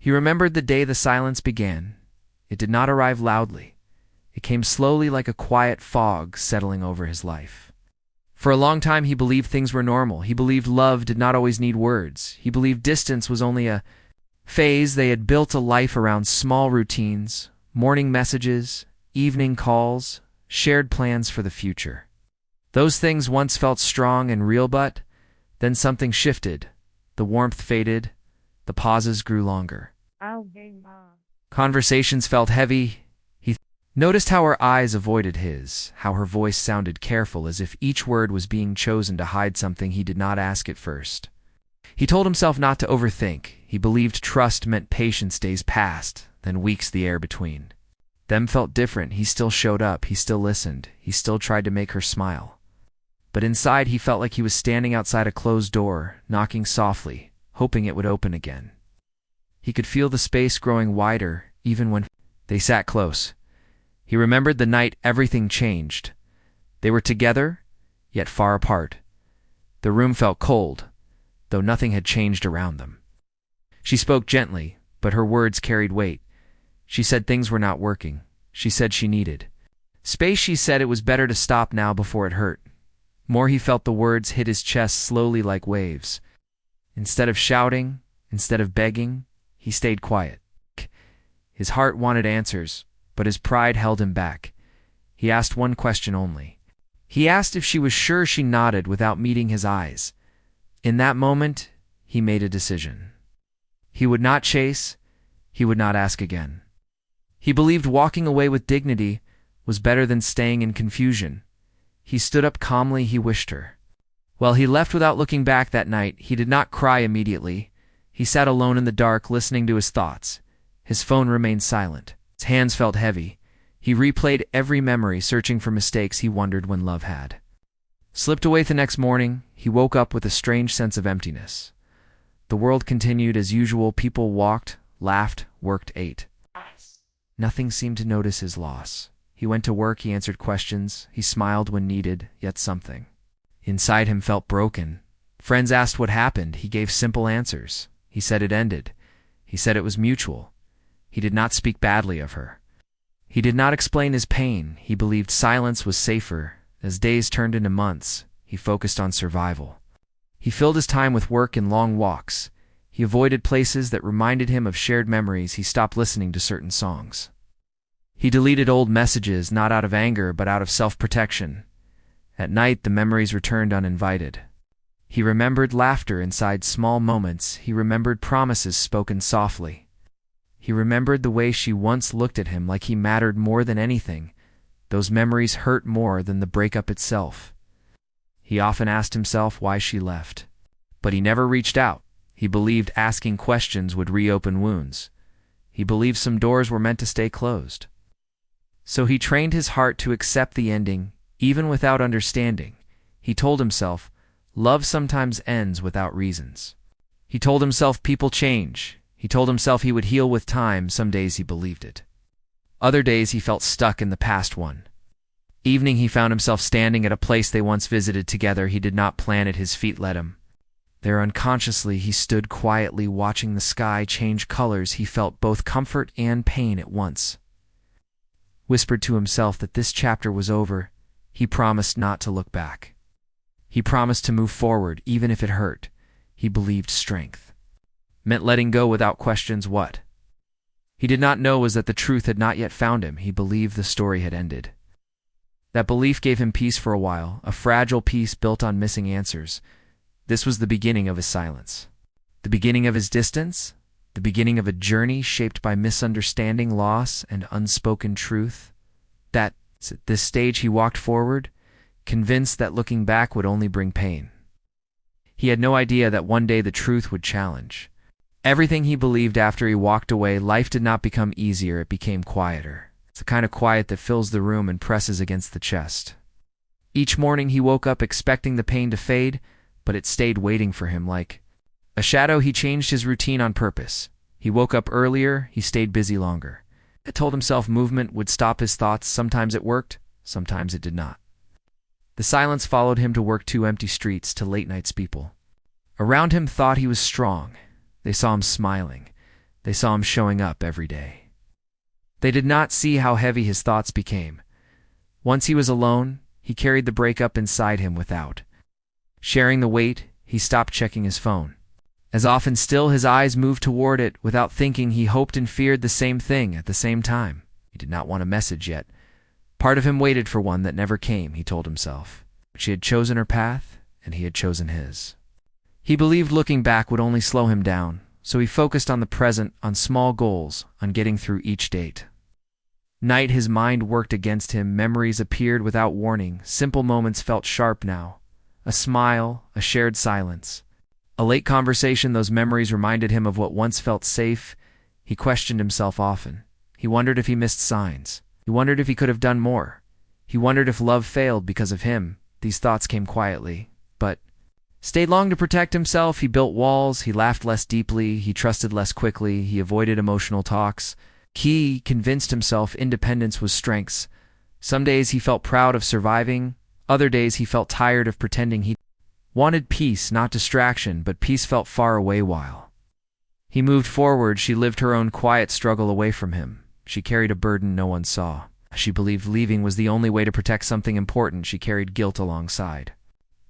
He remembered the day the silence began. It did not arrive loudly. It came slowly like a quiet fog settling over his life. For a long time he believed things were normal. He believed love did not always need words. He believed distance was only a phase. They had built a life around small routines, morning messages, evening calls, shared plans for the future. Those things once felt strong and real, but then something shifted. The warmth faded. The pauses grew longer. Conversations felt heavy. He noticed how her eyes avoided his, how her voice sounded careful, as if each word was being chosen to hide something he did not ask at first. He told himself not to overthink. He believed trust meant patience. Days passed, then weeks the air between. Them felt different. He still showed up. He still listened. He still tried to make her smile. But inside he felt like he was standing outside a closed door, knocking softly, hoping it would open again. He could feel the space growing wider, even when they sat close. He remembered the night everything changed. They were together, yet far apart. The room felt cold, though nothing had changed around them. She spoke gently, but her words carried weight. She said things were not working. She said she needed space. She said it was better to stop now before it hurt. More he felt the words hit his chest slowly like waves. Instead of shouting, instead of begging, he stayed quiet. His heart wanted answers, but his pride held him back. He asked one question only. He asked if she was sure. She nodded without meeting his eyes. In that moment, he made a decision. He would not chase. He would not ask again. He believed walking away with dignity was better than staying in confusion. He stood up calmly. He wished her well. He left without looking back that night. He did not cry immediately. He sat alone in the dark, listening to his thoughts. His phone remained silent. His hands felt heavy. He replayed every memory, searching for mistakes he wondered when love had slipped away. The next morning, he woke up with a strange sense of emptiness. The world continued as usual. People walked, laughed, worked, ate. Nothing seemed to notice his loss. He went to work. He answered questions. He smiled when needed, yet something inside him felt broken. Friends asked what happened. He gave simple answers. He said it ended. He said it was mutual. He did not speak badly of her. He did not explain his pain. He believed silence was safer. As days turned into months, he focused on survival. He filled his time with work and long walks. He avoided places that reminded him of shared memories. He stopped listening to certain songs. He deleted old messages, not out of anger, but out of self-protection. At night, the memories returned uninvited. He remembered laughter inside small moments. He remembered promises spoken softly. He remembered the way she once looked at him like he mattered more than anything. Those memories hurt more than the breakup itself. He often asked himself why she left. But he never reached out. He believed asking questions would reopen wounds. He believed some doors were meant to stay closed. So he trained his heart to accept the ending, even without understanding. He told himself, love sometimes ends without reasons. He told himself people change. He told himself he would heal with time. Some days he believed it. Other days he felt stuck in the past. One evening he found himself standing at a place they once visited together. He did not plan it. His feet led him. There unconsciously he stood quietly watching the sky change colors. He felt both comfort and pain at once. Whispered to himself that this chapter was over. He promised not to look back. He promised to move forward even if it hurt. He believed strength meant letting go without questions. What he did not know was that the truth had not yet found him. He believed the story had ended. That belief gave him peace for a while, a fragile peace built on missing answers. This was the beginning of his silence, the beginning of his distance, the beginning of a journey shaped by misunderstanding, loss, and unspoken truth. At this stage he walked forward, convinced that looking back would only bring pain. He had no idea that one day the truth would challenge everything he believed. After he walked away, life did not become easier, it became quieter. It's the kind of quiet that fills the room and presses against the chest. Each morning he woke up expecting the pain to fade, but it stayed waiting for him like a shadow. He changed his routine on purpose. He woke up earlier, he stayed busy longer. He told himself movement would stop his thoughts. Sometimes it worked, sometimes it did not. The silence followed him to work, to empty streets, to late nights. People around him thought he was strong. They saw him smiling. They saw him showing up every day. They did not see how heavy his thoughts became. Once he was alone, he carried the breakup inside him without sharing the weight. He stopped checking his phone. As often still, his eyes moved toward it. Without thinking, he hoped and feared the same thing at the same time. He did not want a message yet. Part of him waited for one that never came, he told himself. She had chosen her path, and he had chosen his. He believed looking back would only slow him down, so he focused on the present, on small goals, on getting through each date. Night, his mind worked against him. Memories appeared without warning. Simple moments felt sharp now. A smile, a shared silence. A late conversation. Those memories reminded him of what once felt safe. He questioned himself often. He wondered if he missed signs. He wondered if he could have done more. He wondered if love failed because of him. These thoughts came quietly, but stayed long to protect himself. He built walls. He laughed less deeply. He trusted less quickly. He avoided emotional talks. He convinced himself independence was strength. Some days he felt proud of surviving. Other days he felt tired of pretending. He wanted peace, not distraction, but peace felt far away while he moved forward. She lived her own quiet struggle away from him. She carried a burden no one saw. She believed leaving was the only way to protect something important. She carried guilt alongside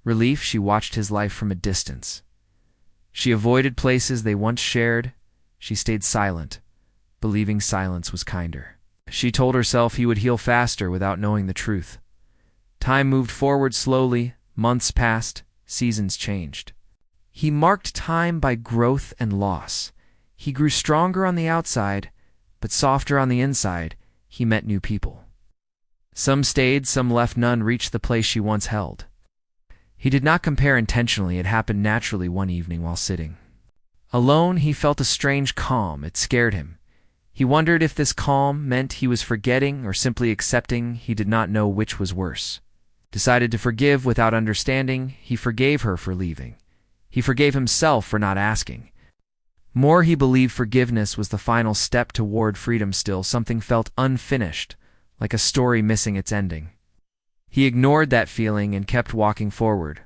relief. She watched his life from a distance. She avoided places they once shared. She stayed silent, believing silence was kinder. She told herself he would heal faster without knowing the truth. Time moved forward slowly. Months passed. Seasons changed. He marked time by growth and loss. He grew stronger on the outside, but softer on the inside. He met new people. Some stayed, some left. None reached the place she once held. He did not compare intentionally. It happened naturally. One evening while sitting alone, he felt a strange calm. It scared him. He wondered if this calm meant he was forgetting or simply accepting. He did not know which was worse. Decided to forgive without understanding. He forgave her for leaving. He forgave himself for not asking. More, he believed forgiveness was the final step toward freedom. Still, something felt unfinished, like a story missing its ending. He ignored that feeling and kept walking forward.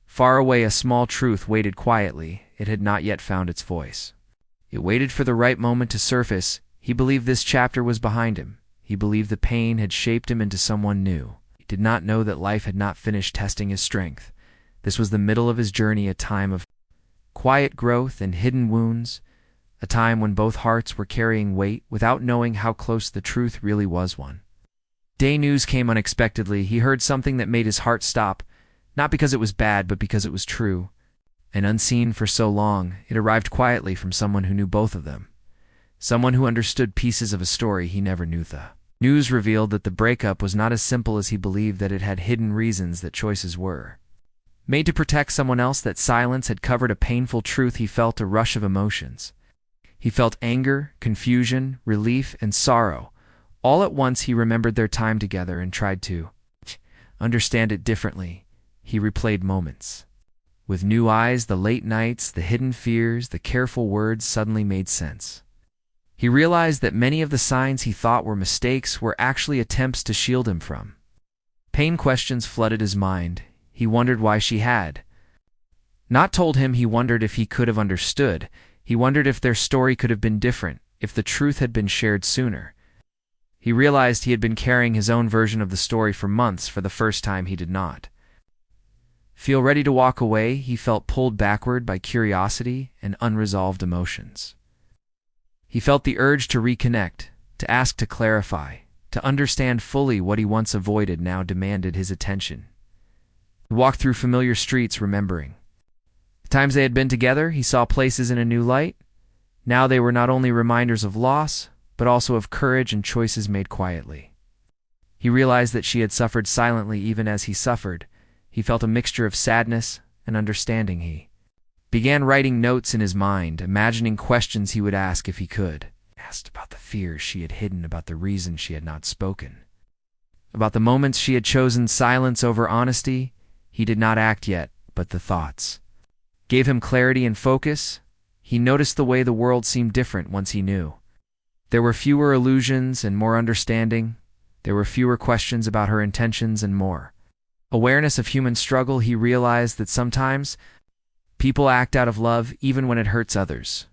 Far away, a small truth waited quietly. It had not yet found its voice. It waited for the right moment to surface. He believed this chapter was behind him. He believed the pain had shaped him into someone new. He did not know that life had not finished testing his strength. This was the middle of his journey, a time of quiet growth and hidden wounds, a time when both hearts were carrying weight without knowing how close the truth really was. One day, news came unexpectedly. He heard something that made his heart stop, not because it was bad, but because it was true. And unseen for so long, it arrived quietly from someone who knew both of them. Someone who understood pieces of a story he never knew. The news revealed that the breakup was not as simple as he believed, that it had hidden reasons, that choices were made to protect someone else, that silence had covered a painful truth. He felt a rush of emotions. He felt anger, confusion, relief, and sorrow. All at once, he remembered their time together and tried to understand it differently. He replayed moments with new eyes. The late nights, the hidden fears, the careful words suddenly made sense. He realized that many of the signs he thought were mistakes were actually attempts to shield him from pain. Questions flooded his mind. He wondered why she had not told him. He wondered if he could have understood. He wondered if their story could have been different, if the truth had been shared sooner. He realized he had been carrying his own version of the story for months. For the first time, he did not feel ready to walk away. He felt pulled backward by curiosity and unresolved emotions. He felt the urge to reconnect, to ask, to clarify, to understand fully. What he once avoided now demanded his attention. He walked through familiar streets, remembering the times they had been together. He saw places in a new light. Now they were not only reminders of loss, but also of courage and choices made quietly. He realized that she had suffered silently even as he suffered. He felt a mixture of sadness and understanding. He began writing notes in his mind, imagining questions he would ask if he could. He asked about the fears she had hidden, about the reasons she had not spoken, about the moments she had chosen silence over honesty. He did not act yet, but the thoughts gave him clarity and focus. He noticed the way the world seemed different once he knew. There were fewer illusions and more understanding. There were fewer questions about her intentions and more awareness of human struggle. He realized that sometimes people act out of love even when it hurts others.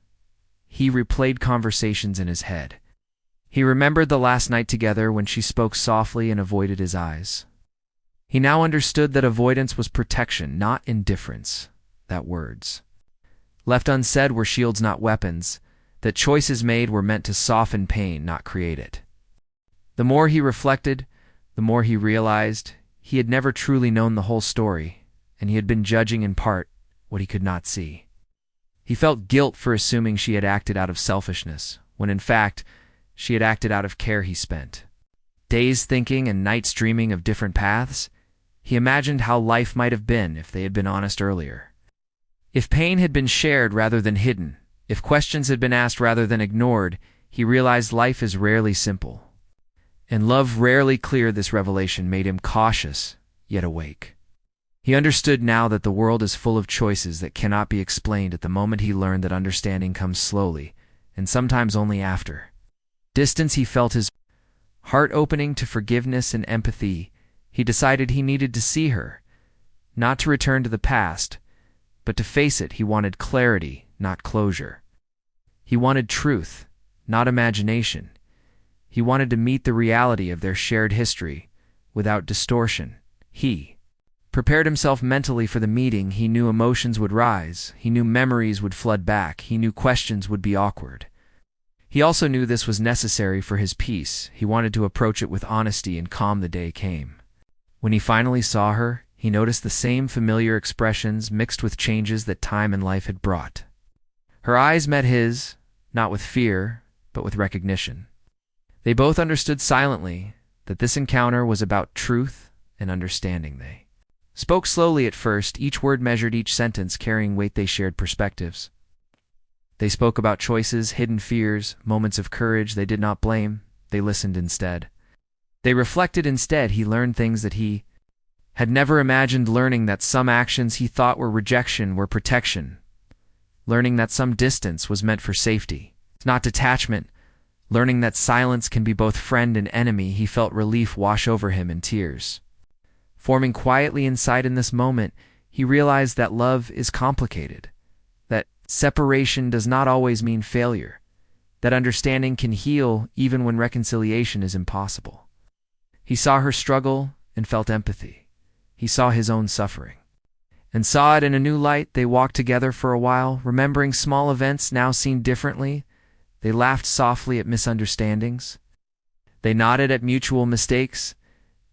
he replayed conversations in his head. He remembered the last night together when she spoke softly and avoided his eyes. He now understood that avoidance was protection, not indifference, that words left unsaid were shields, not weapons, that choices made were meant to soften pain, not create it. The more he reflected, the more he realized he had never truly known the whole story, and he had been judging in part what he could not see. He felt guilt for assuming she had acted out of selfishness, when in fact, she had acted out of care. He spent days thinking and nights dreaming of different paths. He imagined how life might have been if they had been honest earlier. If pain had been shared rather than hidden, if questions had been asked rather than ignored, he realized life is rarely simple. And love rarely clear. This revelation made him cautious, yet awake. He understood now that the world is full of choices that cannot be explained. At the moment he learned that understanding comes slowly, and sometimes only after distance. He felt his heart opening to forgiveness and empathy. He decided he needed to see her, not to return to the past, but to face it. He wanted clarity, not closure. He wanted truth, not imagination. He wanted to meet the reality of their shared history without distortion. He prepared himself mentally for the meeting. He knew emotions would rise. He knew memories would flood back. He knew questions would be awkward. He also knew this was necessary for his peace. He wanted to approach it with honesty and calm. The day came. When he finally saw her, he noticed the same familiar expressions mixed with changes that time and life had brought. Her eyes met his, not with fear, but with recognition. They both understood silently that this encounter was about truth and understanding. They spoke slowly at first, each word measured, each sentence carrying weight. They shared perspectives. They spoke about choices, hidden fears, moments of courage. They did not blame, they listened instead. They reflected instead. He learned things that he had never imagined, learning that some actions he thought were rejection were protection, learning that some distance was meant for safety, not detachment, learning that silence can be both friend and enemy. He felt relief wash over him and tears forming quietly inside. In this moment, he realized that love is complicated, that separation does not always mean failure, that understanding can heal even when reconciliation is impossible. He saw her struggle and felt empathy. He saw his own suffering and saw it in a new light. They walked together for a while, remembering small events now seen differently. They laughed softly at misunderstandings. They nodded at mutual mistakes.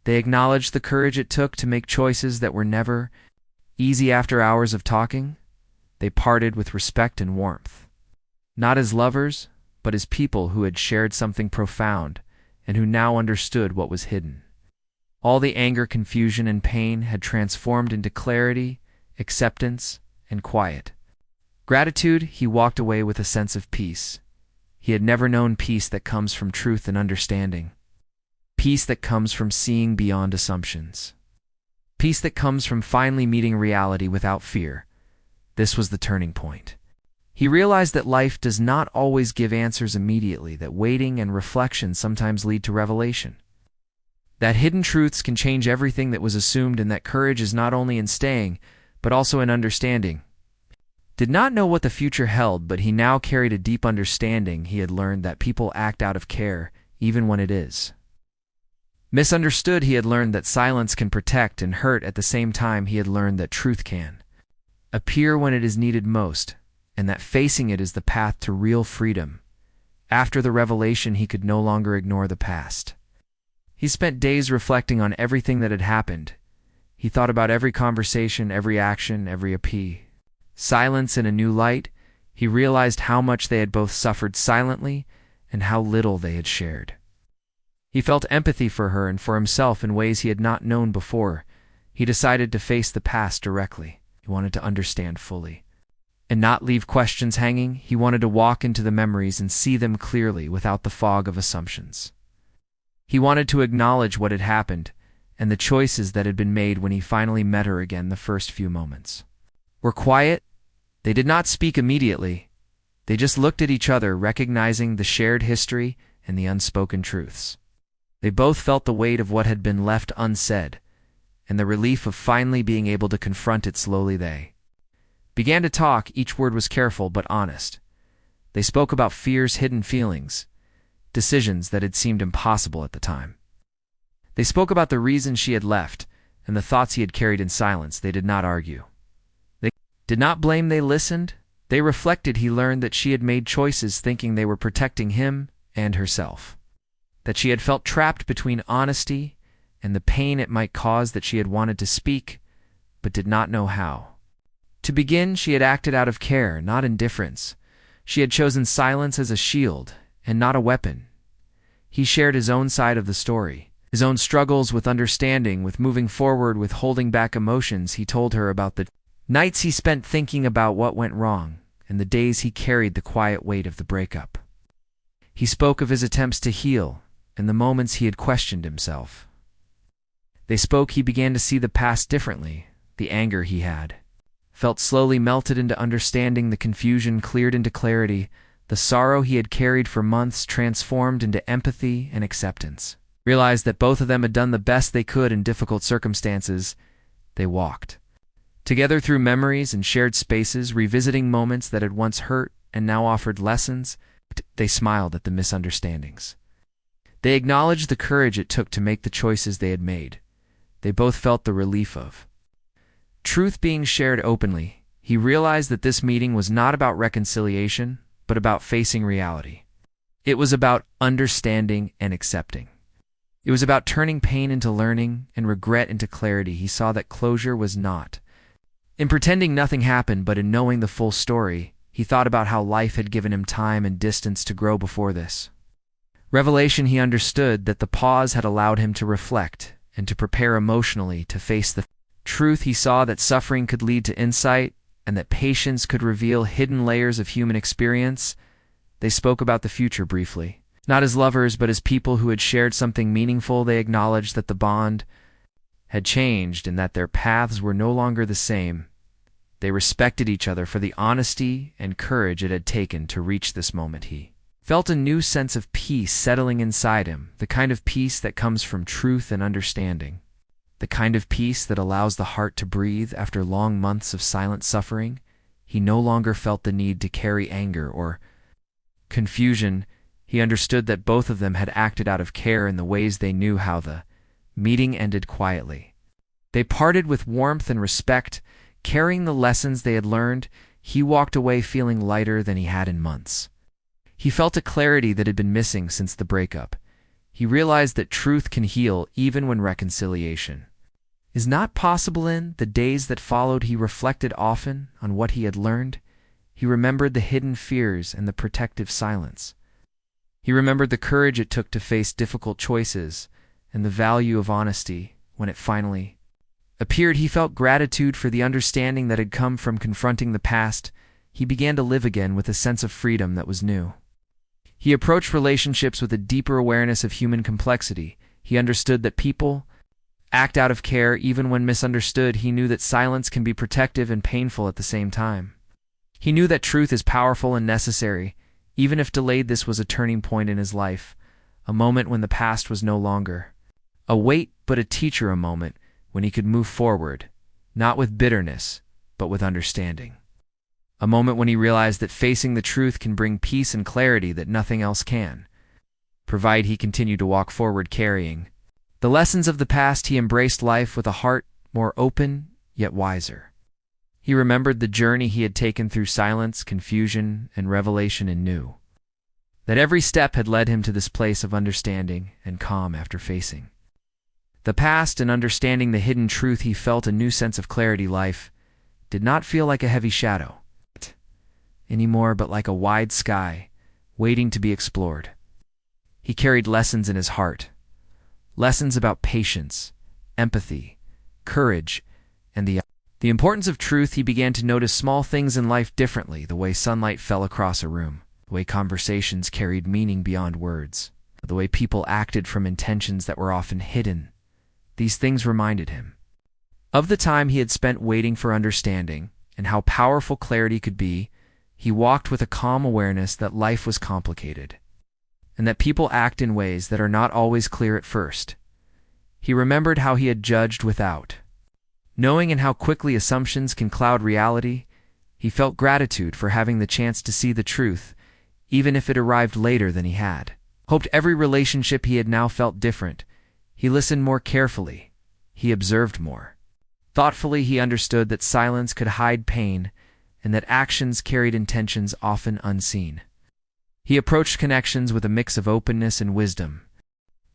They acknowledged the courage it took to make choices that were never easy. After hours of talking, they parted with respect and warmth, not as lovers, but as people who had shared something profound and who now understood what was hidden. All the anger, confusion, and pain had transformed into clarity, acceptance, and quiet. Gratitude. He walked away with a sense of peace. He had never known peace that comes from truth and understanding. Peace that comes from seeing beyond assumptions. Peace that comes from finally meeting reality without fear. This was the turning point. He realized that life does not always give answers immediately, that waiting and reflection sometimes lead to revelation, that hidden truths can change everything that was assumed, and that courage is not only in staying, but also in understanding. Did not know what the future held, but he now carried a deep understanding. He had learned that people act out of care, even when it is misunderstood. He had learned that silence can protect and hurt. At the same time, he had learned that truth can appear when it is needed most, and that facing it is the path to real freedom. After the revelation, he could no longer ignore the past. He spent days reflecting on everything that had happened. He thought about every conversation, every action, every appeal. Silence in a new light, he realized how much they had both suffered silently and how little they had shared. He felt empathy for her and for himself in ways he had not known before. He decided to face the past directly. He wanted to understand fully and not leave questions hanging. He wanted to walk into the memories and see them clearly without the fog of assumptions. He wanted to acknowledge what had happened and the choices that had been made. When he finally met her again, the first few moments were quiet. They did not speak immediately. They just looked at each other, recognizing the shared history and the unspoken truths. They both felt the weight of what had been left unsaid and the relief of finally being able to confront it. Slowly they began to talk. Each word was careful but honest. They spoke about fears, hidden feelings, decisions that had seemed impossible at the time. They spoke about the reason she had left and the thoughts he had carried in silence. They did not argue. They did not blame, they listened. They reflected. He learned that she had made choices thinking they were protecting him and herself, that she had felt trapped between honesty and the pain it might cause, that she had wanted to speak but did not know how. To begin, she had acted out of care, not indifference. She had chosen silence as a shield and not a weapon. He shared his own side of the story, his own struggles with understanding, with moving forward, with holding back emotions. He told her about the nights he spent thinking about what went wrong and the days he carried the quiet weight of the breakup. He spoke of his attempts to heal and the moments he had questioned himself. They spoke. He began to see the past differently. The anger he had felt slowly melted into understanding, the confusion cleared into clarity, the sorrow he had carried for months transformed into empathy and acceptance. Realized that both of them had done the best they could in difficult circumstances. They walked together through memories and shared spaces, revisiting moments that had once hurt and now offered lessons. They smiled at the misunderstandings. They acknowledged the courage it took to make the choices they had made. They both felt the relief of truth being shared openly. He realized that this meeting was not about reconciliation, but about facing reality. It was about understanding and accepting. It was about turning pain into learning and regret into clarity. He saw that closure was not in pretending nothing happened, but in knowing the full story. He thought about how life had given him time and distance to grow before this revelation. He understood that the pause had allowed him to reflect and to prepare emotionally to face the truth. He saw that suffering could lead to insight and that patience could reveal hidden layers of human experience. They spoke about the future briefly, not as lovers, but as people who had shared something meaningful. They acknowledged that the bond had changed and that their paths were no longer the same. They respected each other for the honesty and courage it had taken to reach this moment. He felt a new sense of peace settling inside him, the kind of peace that comes from truth and understanding, the kind of peace that allows the heart to breathe after long months of silent suffering. He no longer felt the need to carry anger or confusion. He understood that both of them had acted out of care in the ways they knew how. The meeting ended quietly. They parted with warmth and respect, carrying the lessons they had learned. He walked away feeling lighter than he had in months. He felt a clarity that had been missing since the breakup. He realized that truth can heal even when reconciliation is not possible. In the days that followed, he reflected often on what he had learned. He remembered the hidden fears and the protective silence. He remembered the courage it took to face difficult choices and the value of honesty when it finally appeared. He felt gratitude for the understanding that had come from confronting the past. He began to live again with a sense of freedom that was new. He approached relationships with a deeper awareness of human complexity. He understood that people act out of care even when misunderstood. He knew that silence can be protective and painful at the same time. He knew that truth is powerful and necessary, even if delayed. This was a turning point in his life, a moment when the past was no longer a weight but a teacher, a moment when he could move forward, not with bitterness, but with understanding. A moment when he realized that facing the truth can bring peace and clarity that nothing else can provide. He continued to walk forward carrying the lessons of the past. He embraced life with a heart more open yet wiser. He remembered the journey he had taken through silence, confusion, and revelation, and knew that every step had led him to this place of understanding and calm. After facing the past and understanding the hidden truth, he felt a new sense of clarity. Life did not feel like a heavy shadow anymore, but like a wide sky waiting to be explored. He carried lessons in his heart, lessons about patience, empathy, courage, and the importance of truth. He began to notice small things in life differently, the way sunlight fell across a room, the way conversations carried meaning beyond words, the way people acted from intentions that were often hidden. These things reminded him of the time he had spent waiting for understanding and how powerful clarity could be. He walked with a calm awareness that life was complicated and that people act in ways that are not always clear at first. He remembered how he had judged without knowing and how quickly assumptions can cloud reality. He felt gratitude for having the chance to see the truth, even if it arrived later than he had hoped. Every relationship he had now felt different. He listened more carefully. He observed more thoughtfully. He understood that silence could hide pain and that actions carried intentions often unseen. He approached connections with a mix of openness and wisdom.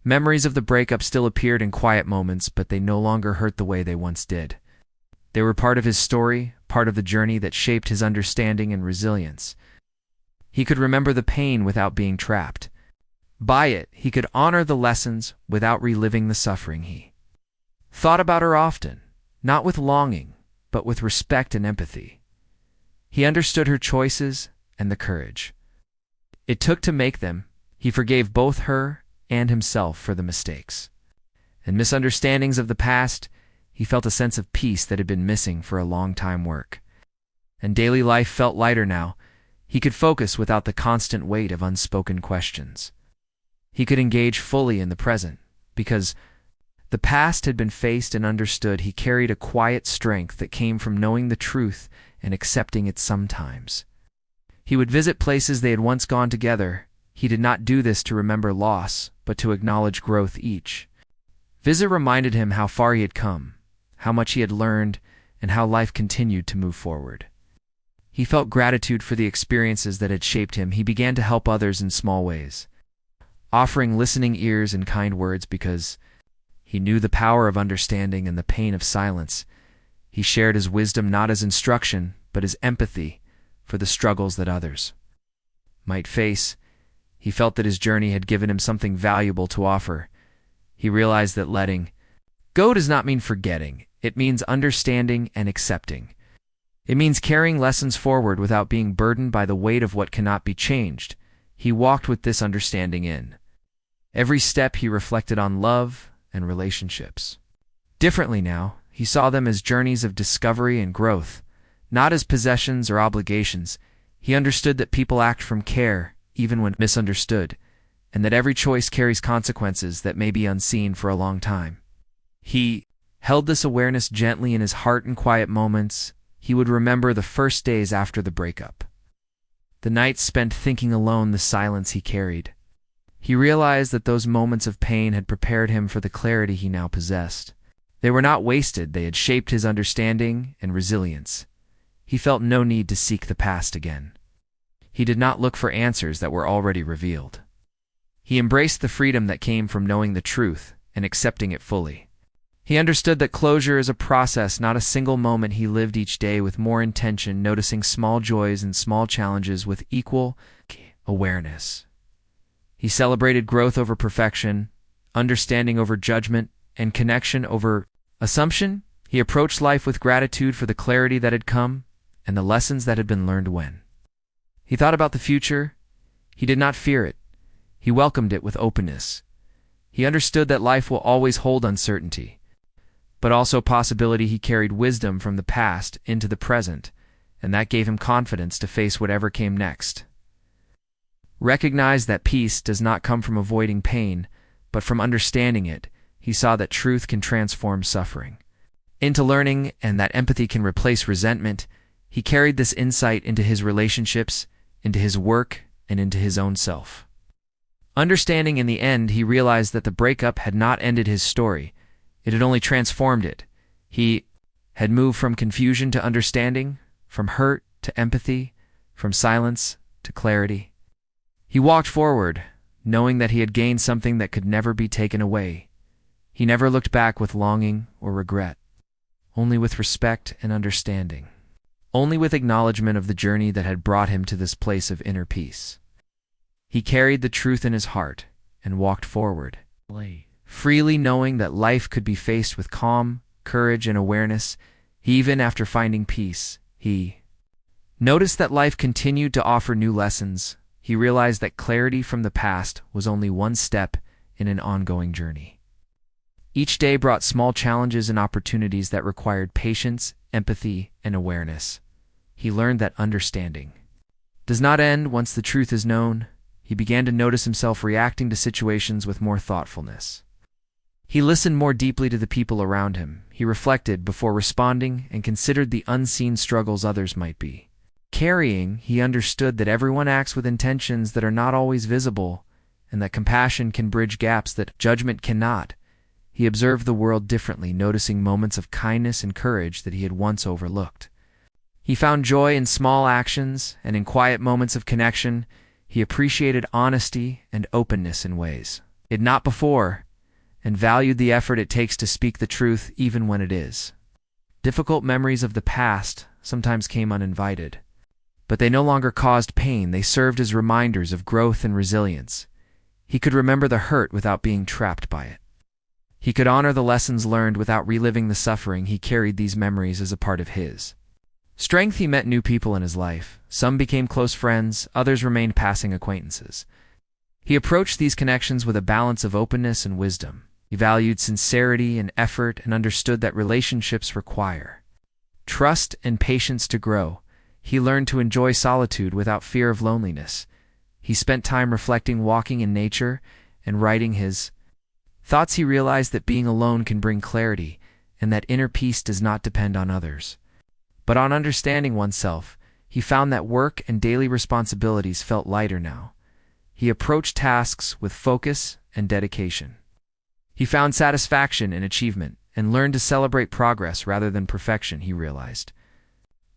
Memories of the breakup still appeared in quiet moments, but they no longer hurt the way they once did. They were part of his story, part of the journey that shaped his understanding and resilience. He could remember the pain without being trapped by it. He could honor the lessons without reliving the suffering. He thought about her often, not with longing, but with respect and empathy. He understood her choices and the courage it took to make them. He forgave both her and himself for the mistakes and misunderstandings of the past. He felt a sense of peace that had been missing for a long time. Work and daily life felt lighter now. He could focus without the constant weight of unspoken questions. He could engage fully in the present because the past had been faced and understood. He carried a quiet strength that came from knowing the truth and accepting it. Sometimes he would visit places they had once gone together. He did not do this to remember loss, but to acknowledge growth. Each visit reminded him how far he had come, how much he had learned, and how life continued to move forward. He felt gratitude for the experiences that had shaped him. He began to help others in small ways, offering listening ears and kind words because he knew the power of understanding and the pain of silence. He shared his wisdom not as instruction, but as empathy for the struggles that others might face. He felt that his journey had given him something valuable to offer. He realized that letting go does not mean forgetting. It means understanding and accepting. It means carrying lessons forward without being burdened by the weight of what cannot be changed. He walked with this understanding in every step. He reflected on love and relationships differently now. He saw them as journeys of discovery and growth, not as possessions or obligations. He understood that people act from care, even when misunderstood, and that every choice carries consequences that may be unseen for a long time. He held this awareness gently in his heart. In quiet moments, he would remember the first days after the breakup, the nights spent thinking alone, the silence he carried. He realized that those moments of pain had prepared him for the clarity he now possessed. They were not wasted. They had shaped his understanding and resilience. He felt no need to seek the past again. He did not look for answers that were already revealed. He embraced the freedom that came from knowing the truth and accepting it fully. He understood that closure is a process, not a single moment. He lived each day with more intention, noticing small joys and small challenges with equal awareness. He celebrated growth over perfection, understanding over judgment, and connection over assumption. He approached life with gratitude for the clarity that had come and the lessons that had been learned. When he thought about the future, he did not fear it. He welcomed it with openness. He understood that life will always hold uncertainty, but also possibility. He carried wisdom from the past into the present, and that gave him confidence to face whatever came next. Recognize that peace does not come from avoiding pain, but from understanding it. He saw that truth can transform suffering into learning and that empathy can replace resentment. He carried this insight into his relationships, into his work, and into his own self. Understanding in the end, he realized that the breakup had not ended his story. It had only transformed it. He had moved from confusion to understanding, from hurt to empathy, from silence to clarity. He walked forward, knowing that he had gained something that could never be taken away. He never looked back with longing or regret, only with respect and understanding, only with acknowledgement of the journey that had brought him to this place of inner peace. He carried the truth in his heart and walked forward, freely knowing that life could be faced with calm, courage, and awareness. Even after finding peace, he noticed that life continued to offer new lessons. He realized that clarity from the past was only one step in an ongoing journey. Each day brought small challenges and opportunities that required patience, empathy, and awareness. He learned that understanding does not end once the truth is known. He began to notice himself reacting to situations with more thoughtfulness. He listened more deeply to the people around him. He reflected before responding and considered the unseen struggles others might be Caring, he understood that everyone acts with intentions that are not always visible, and that compassion can bridge gaps that judgment cannot. He observed the world differently, noticing moments of kindness and courage that he had once overlooked. He found joy in small actions and in quiet moments of connection. He appreciated honesty and openness in ways he had not before, and valued the effort it takes to speak the truth even when it is. Difficult memories of the past sometimes came uninvited, but they no longer caused pain. They served as reminders of growth and resilience. He could remember the hurt without being trapped by it. He could honor the lessons learned without reliving the suffering. He carried these memories as a part of his strength. He met new people in his life. Some became close friends, others remained passing acquaintances. He approached these connections with a balance of openness and wisdom. He valued sincerity and effort and understood that relationships require trust and patience to grow. He learned to enjoy solitude without fear of loneliness. He spent time reflecting, walking in nature, and writing his thoughts. He realized that being alone can bring clarity, and that inner peace does not depend on others, but on understanding oneself. He found that work and daily responsibilities felt lighter now. He approached tasks with focus and dedication. He found satisfaction in achievement and learned to celebrate progress rather than perfection. He realized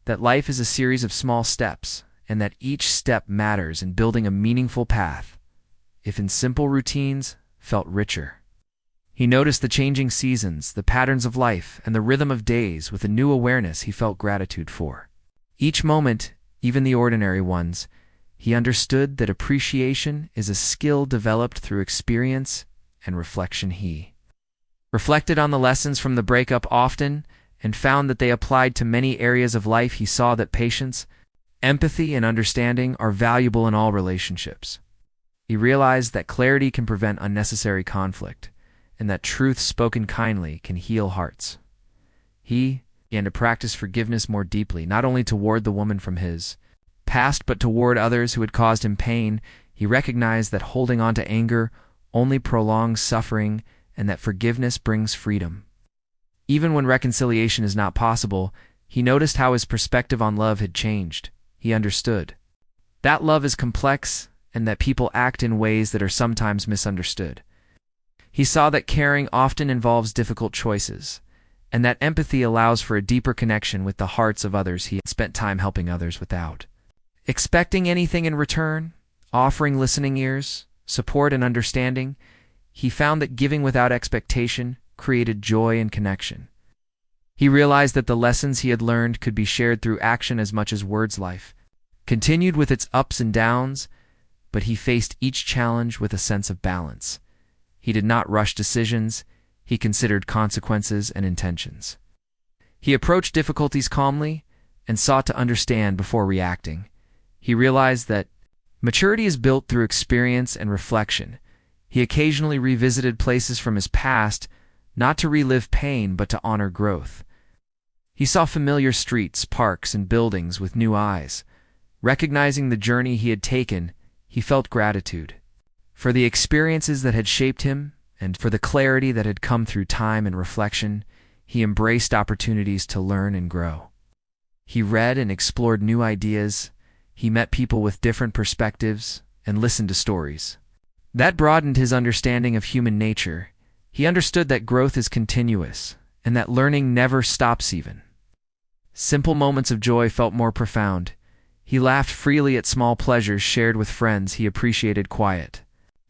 that life is a series of small steps, and that each step matters in building a meaningful path, if in simple routines, felt richer. He noticed the changing seasons, the patterns of life, and the rhythm of days with a new awareness. He felt gratitude for each moment, even the ordinary ones. He understood that appreciation is a skill developed through experience and reflection. He reflected on the lessons from the breakup often and found that they applied to many areas of life. He saw that patience, empathy, and understanding are valuable in all relationships. He realized that clarity can prevent unnecessary conflict, and that truth spoken kindly can heal hearts. He began to practice forgiveness more deeply, not only toward the woman from his past, but toward others who had caused him pain. He recognized that holding on to anger only prolongs suffering, and that forgiveness brings freedom. Even when reconciliation is not possible, he noticed how his perspective on love had changed. He understood that love is complex and that people act in ways that are sometimes misunderstood. He saw that caring often involves difficult choices, and that empathy allows for a deeper connection with the hearts of others. He had spent time helping others without expecting anything in return, offering listening ears, support, and understanding. He found that giving without expectation created joy and connection. He realized that the lessons he had learned could be shared through action as much as words. Life continued with its ups and downs, but he faced each challenge with a sense of balance. He did not rush decisions. He considered consequences and intentions. He approached difficulties calmly and sought to understand before reacting. He realized that maturity is built through experience and reflection. He occasionally revisited places from his past, not to relive pain, but to honor growth. He saw familiar streets, parks, and buildings with new eyes. Recognizing the journey he had taken, he felt gratitude for the experiences that had shaped him and for the clarity that had come through time and reflection. He embraced opportunities to learn and grow. He read and explored new ideas. He met people with different perspectives and listened to stories that broadened his understanding of human nature. He understood that growth is continuous and that learning never stops. Even simple moments of joy felt more profound. He laughed freely at small pleasures shared with friends. He appreciated quiet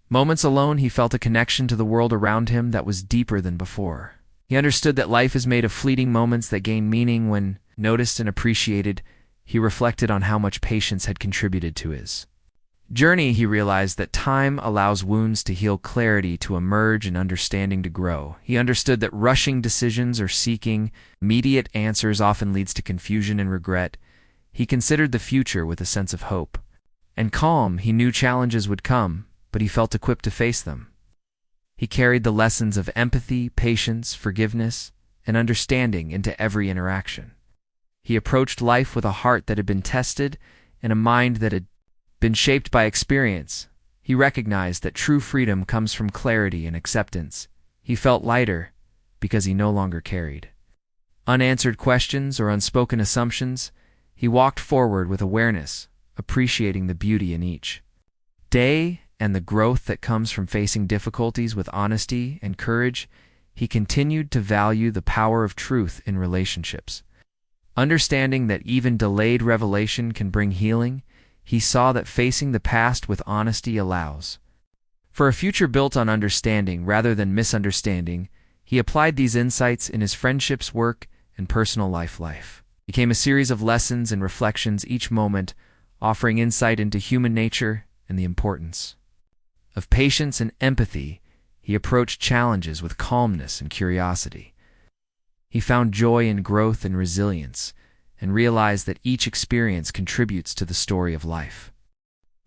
moments alone. He felt a connection to the world around him that was deeper than before. He understood that life is made of fleeting moments that gain meaning when noticed and appreciated. He reflected on how much patience had contributed to his journey. He realized that time allows wounds to heal, clarity to emerge, and understanding to grow. He understood that rushing decisions or seeking immediate answers often leads to confusion and regret. He considered the future with a sense of hope and calm. He knew challenges would come, but he felt equipped to face them. He carried the lessons of empathy, patience, forgiveness, and understanding into every interaction. He approached life with a heart that had been tested and a mind that had been shaped by experience. He recognized that true freedom comes from clarity and acceptance. He felt lighter because he no longer carried unanswered questions or unspoken assumptions. He walked forward with awareness, appreciating the beauty in each day and the growth that comes from facing difficulties with honesty and courage. He continued to value the power of truth in relationships. Understanding that even delayed revelation can bring healing, he saw that facing the past with honesty allows for a future built on understanding rather than misunderstanding. He applied these insights in his friendships, work, and personal life. Became a series of lessons and reflections, each moment offering insight into human nature and the importance of patience and empathy. He approached challenges with calmness and curiosity. He found joy in growth and resilience, and realized that each experience contributes to the story of life.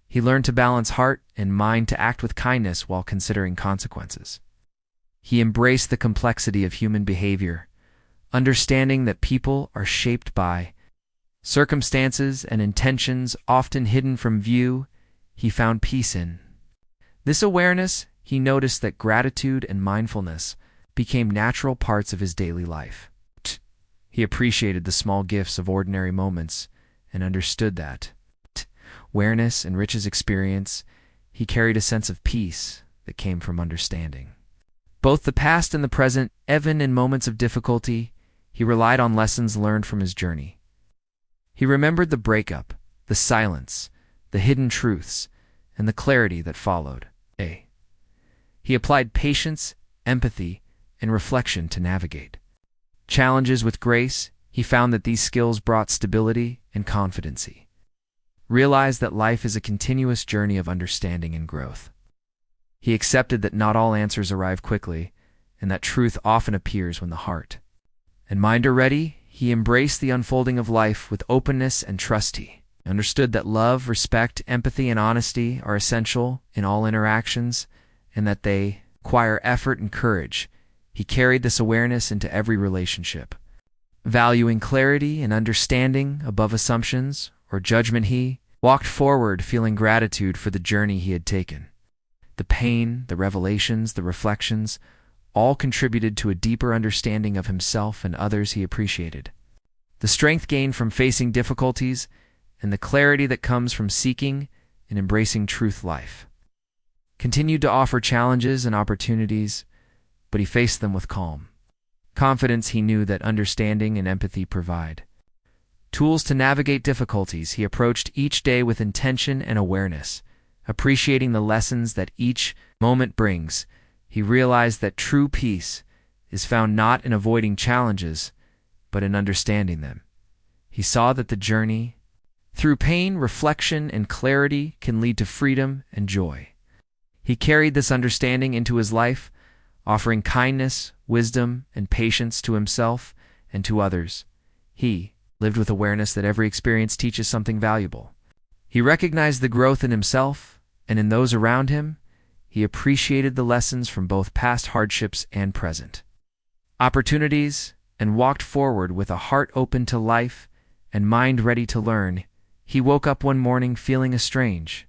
He learned to balance heart and mind, to act with kindness while considering consequences. He embraced the complexity of human behavior, understanding that people are shaped by circumstances and intentions often hidden from view. He found peace in this awareness. He noticed that gratitude and mindfulness became natural parts of his daily life. He appreciated the small gifts of ordinary moments and understood that awareness enriches experience. He carried a sense of peace that came from understanding both the past and the present. Even in moments of difficulty, he relied on lessons learned from his journey. He remembered the breakup, the silence, the hidden truths, and the clarity that followed. He applied patience, empathy, and reflection to navigate challenges with grace. He found that these skills brought stability and confidence. Realized that life is a continuous journey of understanding and growth. He accepted that not all answers arrive quickly, and that truth often appears when the heart and mind are ready. He embraced the unfolding of life with openness and trust. He understood that love, respect, empathy, and honesty are essential in all interactions, and that they require effort and courage. He carried this awareness into every relationship. Valuing clarity and understanding above assumptions or judgment, he walked forward feeling gratitude for the journey he had taken. The pain, the revelations, the reflections, all contributed to a deeper understanding of himself and others. He appreciated the strength gained from facing difficulties and the clarity that comes from seeking and embracing truth. Life continued to offer challenges and opportunities, but he faced them with calm confidence. He knew that understanding and empathy provide tools to navigate difficulties. He approached each day with intention and awareness, appreciating the lessons that each moment brings. He realized that true peace is found not in avoiding challenges, but in understanding them. He saw that the journey through pain, reflection, and clarity can lead to freedom and joy. He carried this understanding into his life, offering kindness, wisdom, and patience to himself and to others. He lived with awareness that every experience teaches something valuable. He recognized the growth in himself and in those around him. He appreciated the lessons from both past hardships and present opportunities, and walked forward with a heart open to life and mind ready to learn. He woke up one morning feeling a strange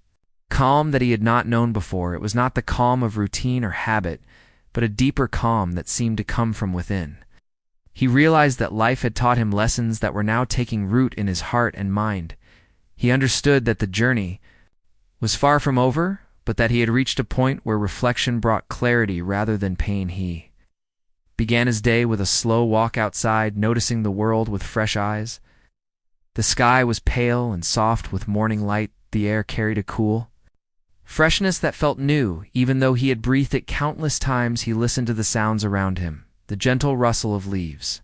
calm that he had not known before. It was not the calm of routine or habit, but a deeper calm that seemed to come from within. He realized that life had taught him lessons that were now taking root in his heart and mind. He understood that the journey was far from over, but that he had reached a point where reflection brought clarity rather than pain. He began his day with a slow walk outside, noticing the world with fresh eyes. The sky was pale and soft with morning light. The air carried a cool freshness that felt new. Even though he had breathed it countless times, he listened to the sounds around him, the gentle rustle of leaves,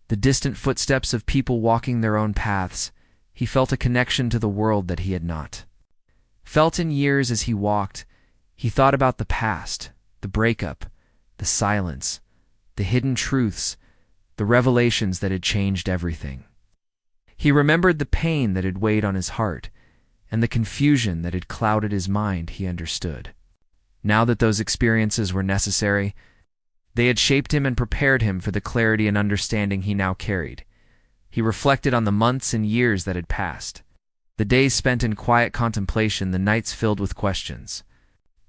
the distant footsteps of people walking their own paths. He felt a connection to the world that he had not felt in years. As he walked, he thought about the past, the breakup, the silence, the hidden truths, the revelations that had changed everything. He remembered the pain that had weighed on his heart and the confusion that had clouded his mind. He understood now that those experiences were necessary. They had shaped him and prepared him for the clarity and understanding he now carried. He reflected on the months and years that had passed, the days spent in quiet contemplation, the nights filled with questions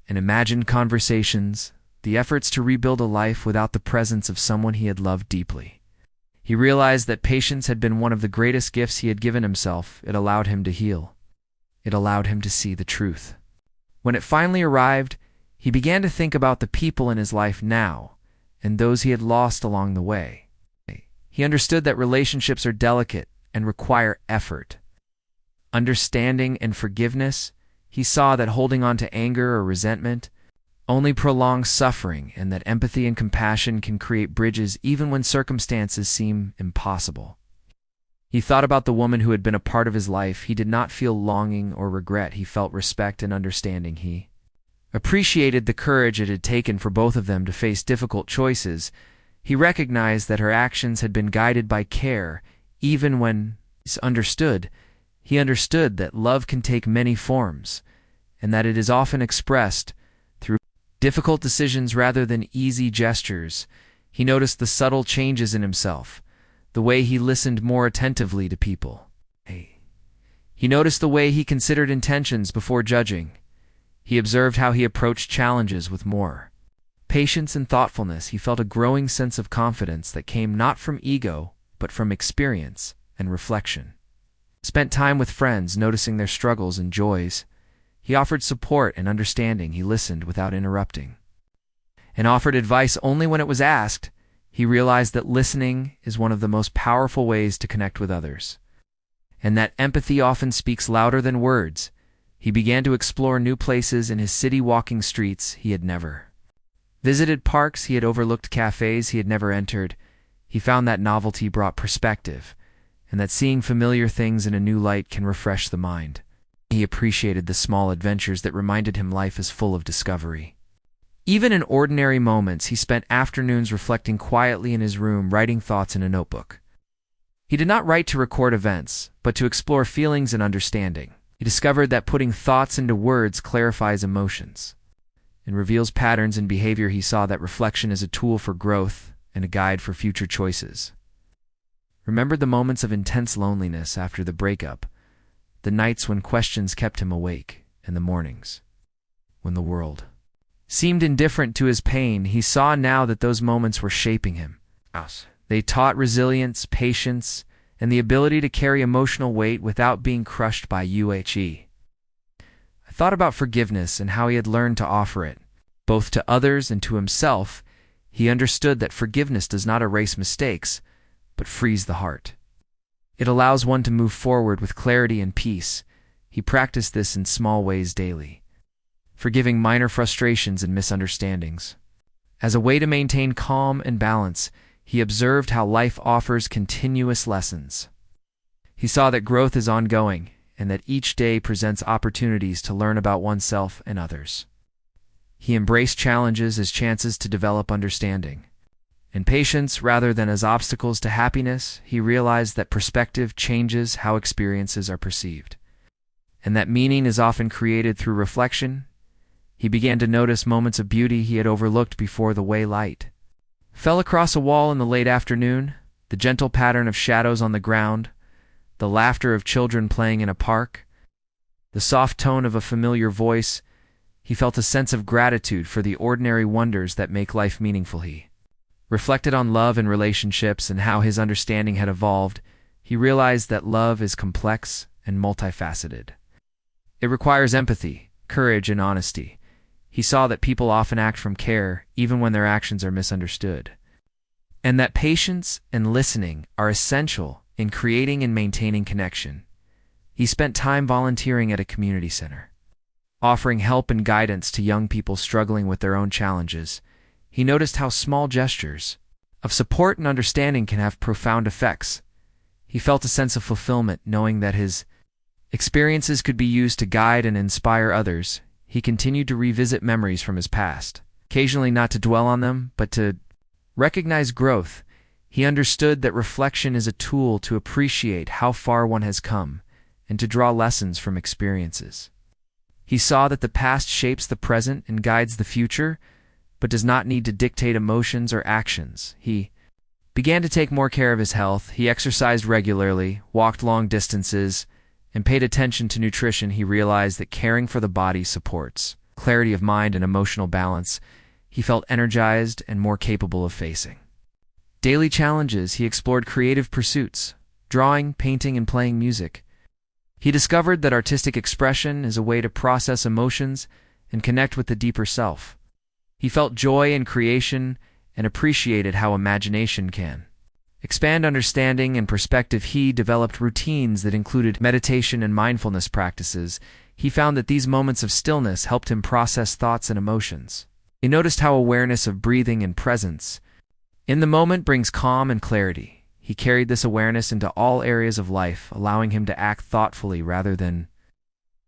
and imagined conversations, the efforts to rebuild a life without the presence of someone he had loved deeply. He realized that patience had been one of the greatest gifts he had given himself. It allowed him to heal. It allowed him to see the truth. When it finally arrived, he began to think about the people in his life now and those he had lost along the way. He understood that relationships are delicate and require effort. Understanding and forgiveness, he saw that holding on to anger or resentment only prolongs suffering, and that empathy and compassion can create bridges even when circumstances seem impossible. He thought about the woman who had been a part of his life. He did not feel longing or regret. He felt respect and understanding. He appreciated the courage it had taken for both of them to face difficult choices. He recognized that her actions had been guided by care, even when he understood that love can take many forms, and that it is often expressed through difficult decisions rather than easy gestures. He noticed the subtle changes in himself, the way he listened more attentively to people. He noticed the way he considered intentions before judging. He observed how he approached challenges with more patience and thoughtfulness. He felt a growing sense of confidence that came not from ego, but from experience and reflection. Spent time with friends, noticing their struggles and joys. He offered support and understanding. He listened without interrupting, and offered advice only when it was asked. He realized that listening is one of the most powerful ways to connect with others, and that empathy often speaks louder than words. He began to explore new places in his city, walking streets he had never visited, parks he had overlooked, cafes he had never entered. He found that novelty brought perspective, and that seeing familiar things in a new light can refresh the mind. He appreciated the small adventures that reminded him life is full of discovery. Even in ordinary moments, he spent afternoons reflecting quietly in his room, writing thoughts in a notebook. He did not write to record events, but to explore feelings and understanding. He discovered that putting thoughts into words clarifies emotions and reveals patterns in behavior. He saw that reflection is a tool for growth and a guide for future choices. Remembered the moments of intense loneliness after the breakup, the nights when questions kept him awake, and the mornings when the world seemed indifferent to his pain. He saw now that those moments were shaping him. They taught resilience, patience, and the ability to carry emotional weight without being crushed by I thought about forgiveness and how he had learned to offer it, both to others and to himself. He understood that forgiveness does not erase mistakes, but frees the heart. It allows one to move forward with clarity and peace. He practiced this in small ways daily, forgiving minor frustrations and misunderstandings. As a way to maintain calm and balance, he observed how life offers continuous lessons. He saw that growth is ongoing, and that each day presents opportunities to learn about oneself and others. He embraced challenges as chances to develop understanding and patience rather than as obstacles to happiness. He realized that perspective changes how experiences are perceived, and that meaning is often created through reflection. He began to notice moments of beauty he had overlooked before. The way light fell across a wall in the late afternoon, the gentle pattern of shadows on the ground, the laughter of children playing in a park, the soft tone of a familiar voice. He felt a sense of gratitude for the ordinary wonders that make life meaningful. He reflected on love and relationships and how his understanding had evolved. He realized that love is complex and multifaceted. It requires empathy, courage, and honesty. He saw that people often act from care, even when their actions are misunderstood, and that patience and listening are essential in creating and maintaining connection. He spent time volunteering at a community center, offering help and guidance to young people struggling with their own challenges. He noticed how small gestures of support and understanding can have profound effects. He felt a sense of fulfillment knowing that his experiences could be used to guide and inspire others. He continued to revisit memories from his past, occasionally not to dwell on them, but to recognize growth. He understood that reflection is a tool to appreciate how far one has come and to draw lessons from experiences. He saw that the past shapes the present and guides the future, but does not need to dictate emotions or actions. He began to take more care of his health. He exercised regularly, walked long distances, and paid attention to nutrition. He realized that caring for the body supports clarity of mind and emotional balance. He felt energized and more capable of facing daily challenges, he explored creative pursuits, drawing, painting, and playing music. He discovered that artistic expression is a way to process emotions and connect with the deeper self. He felt joy in creation and appreciated how imagination can expand understanding and perspective. He developed routines that included meditation and mindfulness practices. He found that these moments of stillness helped him process thoughts and emotions. He noticed how awareness of breathing and presence in the moment brings calm and clarity. He carried this awareness into all areas of life, allowing him to act thoughtfully rather than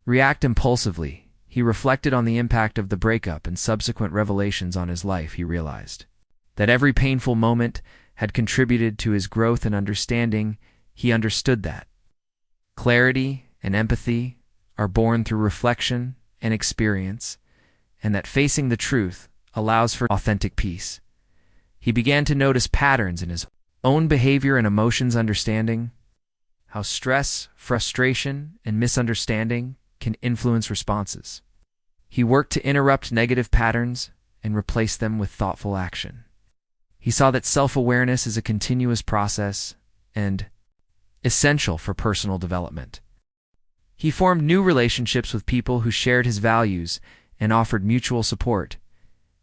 react impulsively. He reflected on the impact of the breakup and subsequent revelations on his life. He realized that every painful moment had contributed to his growth and understanding. He understood that clarity and empathy are born through reflection and experience, and that facing the truth allows for authentic peace. He began to notice patterns in his own behavior and emotions, understanding how stress, frustration, and misunderstanding can influence responses. He worked to interrupt negative patterns and replace them with thoughtful action. He saw that self-awareness is a continuous process and essential for personal development. He formed new relationships with people who shared his values and offered mutual support.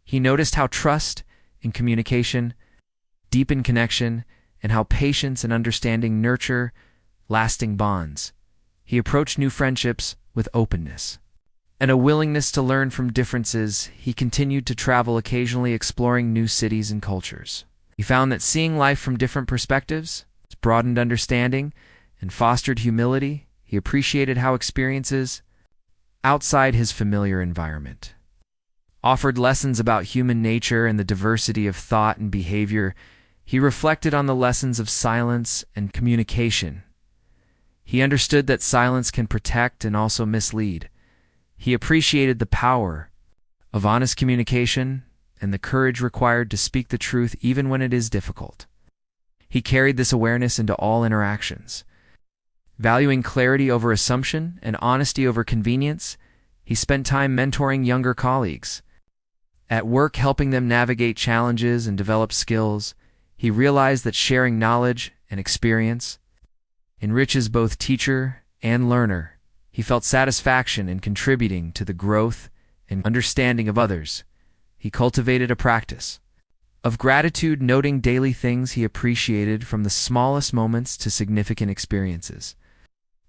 He noticed how trust and communication deepen connection and how patience and understanding nurture lasting bonds. He approached new friendships with openness and a willingness to learn from differences. He continued to travel, occasionally exploring new cities and cultures. He found that seeing life from different perspectives broadened understanding and fostered humility. He appreciated how experiences outside his familiar environment offered lessons about human nature and the diversity of thought and behavior. He reflected on the lessons of silence and communication. He understood that silence can protect and also mislead. He appreciated the power of honest communication and the courage required to speak the truth even when it is difficult. He carried this awareness into all interactions. Valuing clarity over assumption and honesty over convenience, he spent time mentoring younger colleagues. At work, helping them navigate challenges and develop skills. He realized that sharing knowledge and experience enriches both teacher and learner. He felt satisfaction in contributing to the growth and understanding of others. He cultivated a practice of gratitude, noting daily things he appreciated from the smallest moments to significant experiences.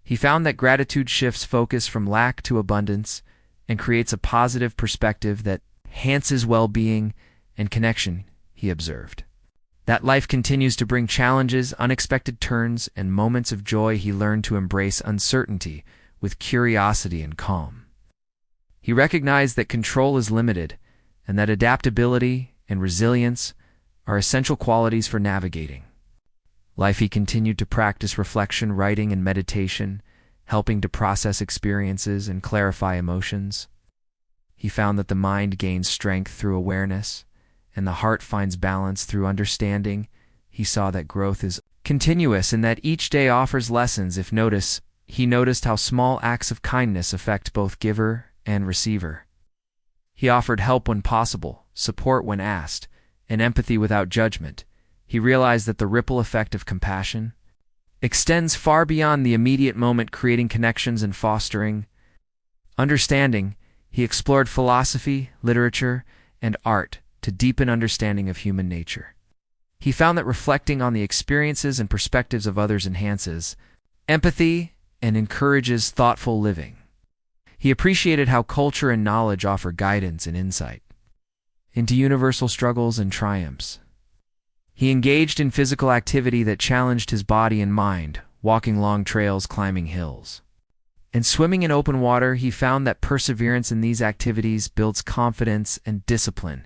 He found that gratitude shifts focus from lack to abundance and creates a positive perspective that enhances well-being and connection. He observed that life continues to bring challenges, unexpected turns, and moments of joy. He learned to embrace uncertainty with curiosity and calm. He recognized that control is limited and that adaptability and resilience are essential qualities for navigating life. He continued to practice reflection, writing, and meditation, helping to process experiences and clarify emotions. He found that the mind gains strength through awareness, and the heart finds balance through understanding. He saw that growth is continuous and that each day offers lessons if noticed. He noticed how small acts of kindness affect both giver and receiver. He offered help when possible, support when asked, and empathy without judgment. He realized that the ripple effect of compassion extends far beyond the immediate moment, creating connections and fostering understanding. He explored philosophy, literature, and art to deepen understanding of human nature. He found that reflecting on the experiences and perspectives of others enhances empathy and encourages thoughtful living. He appreciated how culture and knowledge offer guidance and insight into universal struggles and triumphs. He engaged in physical activity that challenged his body and mind, walking long trails, climbing hills, and swimming in open water. He found that perseverance in these activities builds confidence and discipline.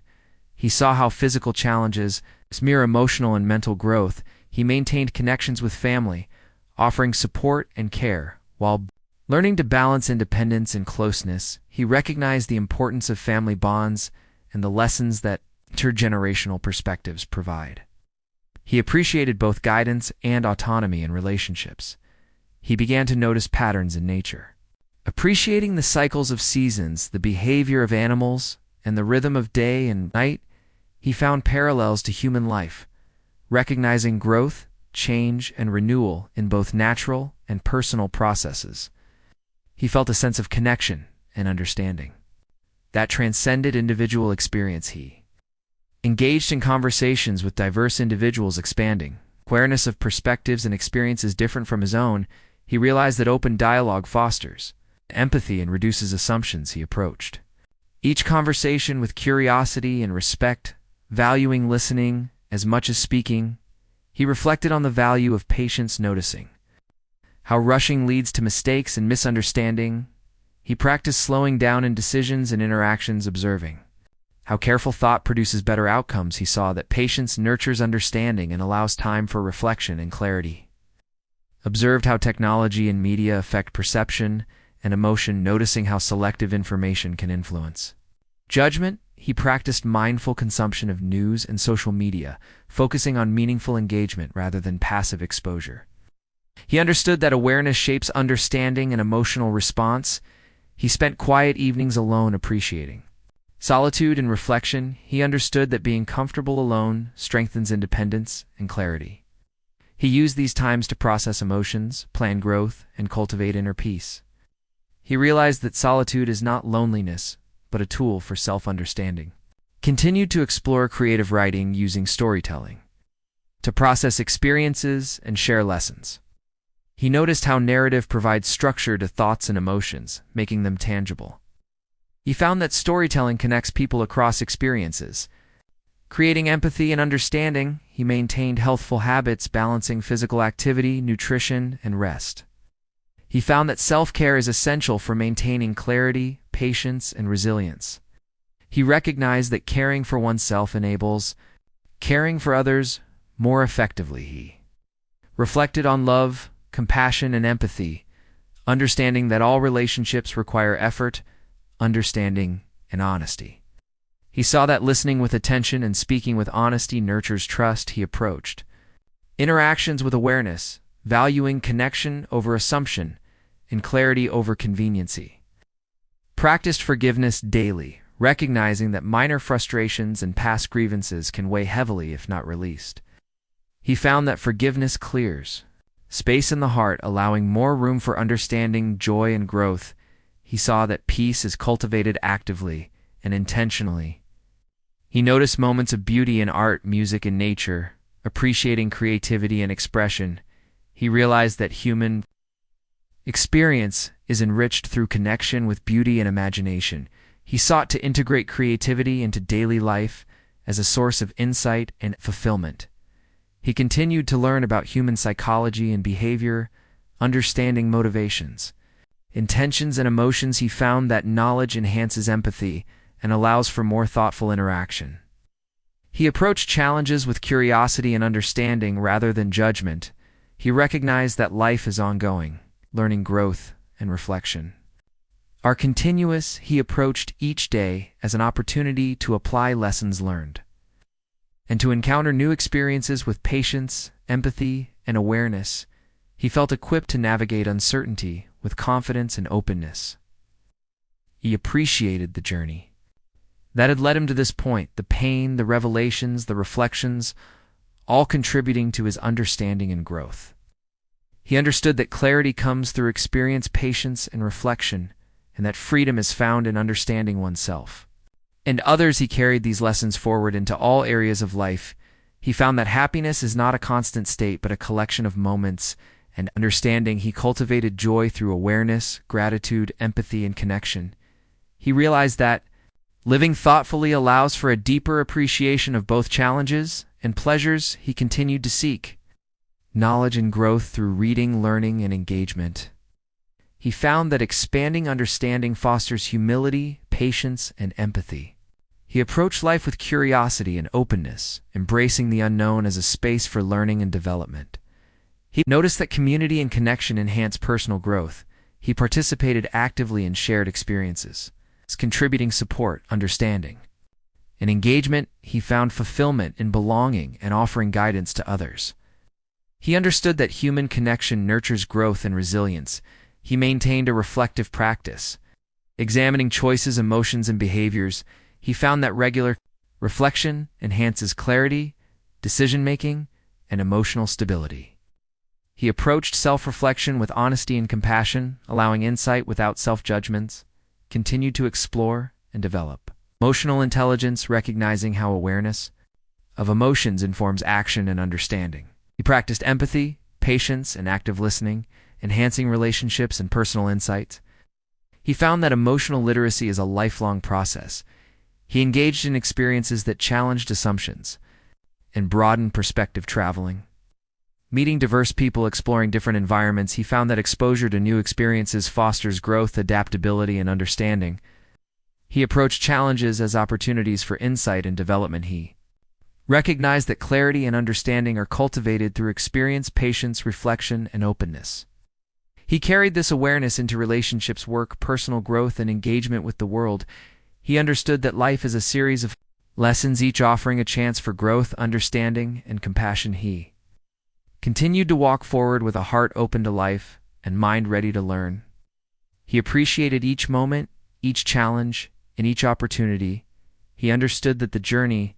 He saw how physical challenges mirror emotional and mental growth. He maintained connections with family, offering support and care, while learning to balance independence and closeness. He recognized the importance of family bonds and the lessons that intergenerational perspectives provide. He appreciated both guidance and autonomy in relationships. He began to notice patterns in nature, appreciating the cycles of seasons, the behavior of animals, and the rhythm of day and night. He found parallels to human life, recognizing growth, change, and renewal in both natural and personal processes. He felt a sense of connection and understanding that transcended individual experience. He engaged in conversations with diverse individuals, expanding awareness of perspectives and experiences different from his own. He realized that open dialogue fosters empathy and reduces assumptions. He approached each conversation with curiosity and respect, valuing listening as much as speaking. He reflected on the value of patience, noticing how rushing leads to mistakes and misunderstanding. He practiced slowing down in decisions and interactions, observing how careful thought produces better outcomes. He saw that patience nurtures understanding and allows time for reflection and clarity. Observed how technology and media affect perception and emotion, noticing how selective information can influence judgment. He practiced mindful consumption of news and social media, focusing on meaningful engagement rather than passive exposure. He understood that awareness shapes understanding and emotional response. He spent quiet evenings alone, appreciating solitude and reflection. He understood that being comfortable alone strengthens independence and clarity. He used these times to process emotions, plan growth, and cultivate inner peace. He realized that solitude is not loneliness, but a tool for self-understanding. Continued to explore creative writing, using storytelling to process experiences and share lessons. He noticed how narrative provides structure to thoughts and emotions, making them tangible. He found that storytelling connects people across experiences, creating empathy and understanding. He maintained healthful habits, balancing physical activity, nutrition, and rest. He found that self-care is essential for maintaining clarity, patience, and resilience. He recognized that caring for oneself enables caring for others more effectively. He reflected on love, compassion, and empathy, understanding that all relationships require effort, understanding, and honesty. He saw that listening with attention and speaking with honesty nurtures trust. He approached interactions with awareness, valuing connection over assumption and clarity over conveniency. Practiced forgiveness daily, recognizing that minor frustrations and past grievances can weigh heavily if not released. He found that forgiveness clears space in the heart, allowing more room for understanding, joy, and growth. He saw that peace is cultivated actively and intentionally. He noticed moments of beauty in art, music, and nature, appreciating creativity and expression. He realized that human experience is enriched through connection with beauty and imagination. He sought to integrate creativity into daily life as a source of insight and fulfillment. He continued to learn about human psychology and behavior, understanding motivations, intentions, and emotions. He found that knowledge enhances empathy and allows for more thoughtful interaction. He approached challenges with curiosity and understanding rather than judgment. He recognized that life is ongoing, learning, growth, and reflection are continuous. He approached each day as an opportunity to apply lessons learned and to encounter new experiences with patience, empathy, and awareness. He felt equipped to navigate uncertainty with confidence and openness. He appreciated the journey that had led him to this point, the pain, the revelations, the reflections, all contributing to his understanding and growth. He understood that clarity comes through experience, patience, and reflection, and that freedom is found in understanding oneself and others. He carried these lessons forward into all areas of life. He found that happiness is not a constant state, but a collection of moments and understanding. He cultivated joy through awareness, gratitude, empathy, and connection. He realized that living thoughtfully allows for a deeper appreciation of both challenges and pleasures. He continued to seek knowledge and growth through reading, learning, and engagement. He found that expanding understanding fosters humility, patience, and empathy. He approached life with curiosity and openness, embracing the unknown as a space for learning and development. He noticed that community and connection enhance personal growth. He participated actively in shared experiences, contributing support, understanding, and engagement. He found fulfillment in belonging and offering guidance to others. He understood that human connection nurtures growth and resilience. He maintained a reflective practice, examining choices, emotions, and behaviors. He found that regular reflection enhances clarity, decision-making, and emotional stability. He approached self-reflection with honesty and compassion, allowing insight without self-judgments, continued to explore and develop emotional intelligence, recognizing how awareness of emotions informs action and understanding. He practiced empathy, patience, and active listening, enhancing relationships and personal insights. He found that emotional literacy is a lifelong process. He engaged in experiences that challenged assumptions and broadened perspective, traveling, meeting diverse people, exploring different environments. He found that exposure to new experiences fosters growth, adaptability, and understanding. He approached challenges as opportunities for insight and development. He recognized that clarity and understanding are cultivated through experience, patience, reflection, and openness. He carried this awareness into relationships, work, personal growth, and engagement with the world. He understood that life is a series of lessons, each offering a chance for growth, understanding, and compassion. He continued to walk forward with a heart open to life and mind ready to learn. He appreciated each moment, each challenge, and each opportunity. He understood that the journey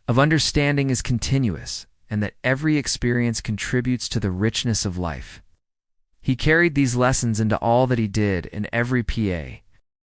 of understanding is continuous and that every experience contributes to the richness of life. He carried these lessons into all that he did, in every PA,